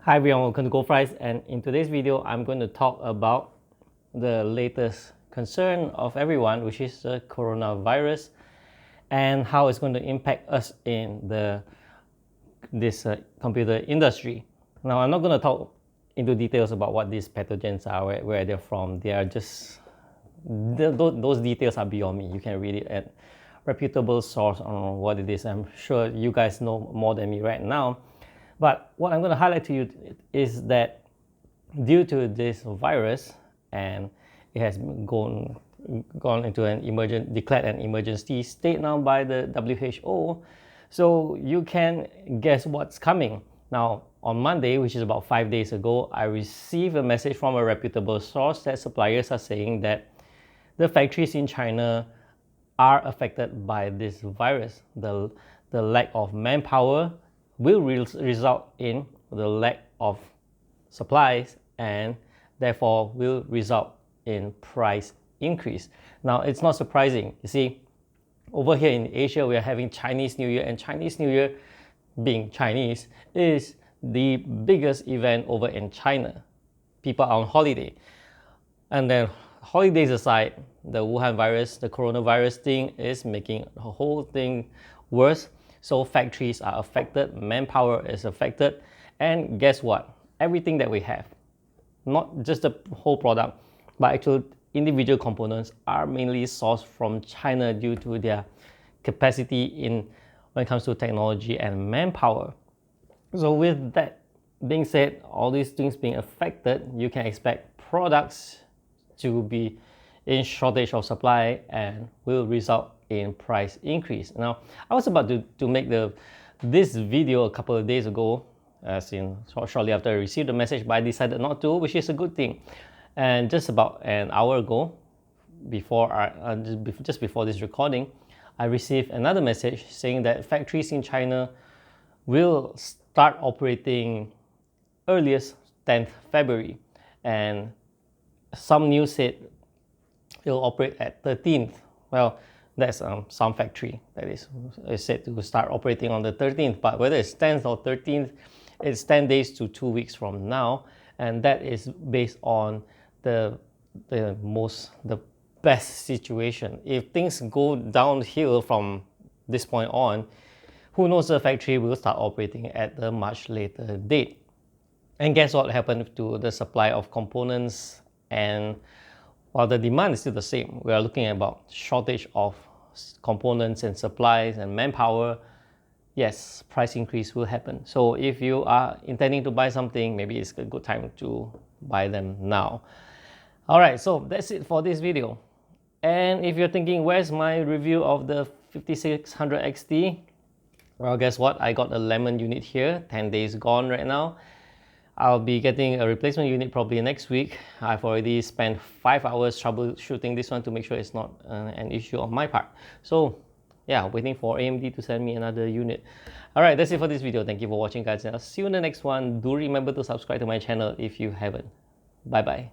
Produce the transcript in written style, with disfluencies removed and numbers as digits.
Hi everyone, welcome to goldfries, and in today's video I'm going to talk about the latest concern of everyone, which is the coronavirus and how it's going to impact us in this computer industry. Now, I'm not going to talk into details about what these pathogens are, where they're from. They are just those details are beyond me. You can read it at reputable source on what it is. I'm sure you guys know more than me right now. But what I'm going to highlight to you is that due to this virus, and it has gone into declared an emergency state now by the WHO, so you can guess what's coming. Now, on Monday, which is about 5 days ago, I received a message from a reputable source that suppliers are saying that the factories in China are affected by this virus. The lack of manpower will result in the lack of supplies, and therefore will result in price increase. Now, it's not surprising. You see, over here in Asia, we are having Chinese New Year, and Chinese New Year, being Chinese, is the biggest event over in China. People are on holiday. And then holidays aside, the Wuhan virus, the coronavirus thing is making the whole thing worse. So factories are affected, manpower is affected, and guess what? Everything that we have, not just the whole product, but actual individual components are mainly sourced from China due to their capacity when it comes to technology and manpower. So with that being said, all these things being affected, you can expect products to be in shortage of supply and will result in price increase. Now, I was about to make this video a couple of days ago, as in shortly after I received the message, but I decided not to, which is a good thing. And just about an hour ago, just before this recording, I received another message saying that factories in China will start operating earliest 10th February, and some news said it'll operate at 13th. Well, that's some factory that is said to start operating on the 13th, but whether it's 10th or 13th, it's 10 days to 2 weeks from now, and that is based on the best situation. If things go downhill from this point on, who knows, the factory will start operating at a much later date. And guess what happened to the supply of components? And while the demand is still the same, we are looking at about shortage of components and supplies and manpower. Yes, price increase will happen. So if you are intending to buy something, maybe it's a good time to buy them now. All right, so that's it for this video. And if you're thinking, where's my review of the 5600 XT? Well, guess what? I got a lemon unit here, 10 days gone right now. I'll be getting a replacement unit probably next week. I've already spent 5 hours troubleshooting this one to make sure it's not an issue on my part. So yeah, waiting for AMD to send me another unit. All right, that's it for this video. Thank you for watching, guys, and I'll see you in the next one. Do remember to subscribe to my channel if you haven't. Bye bye.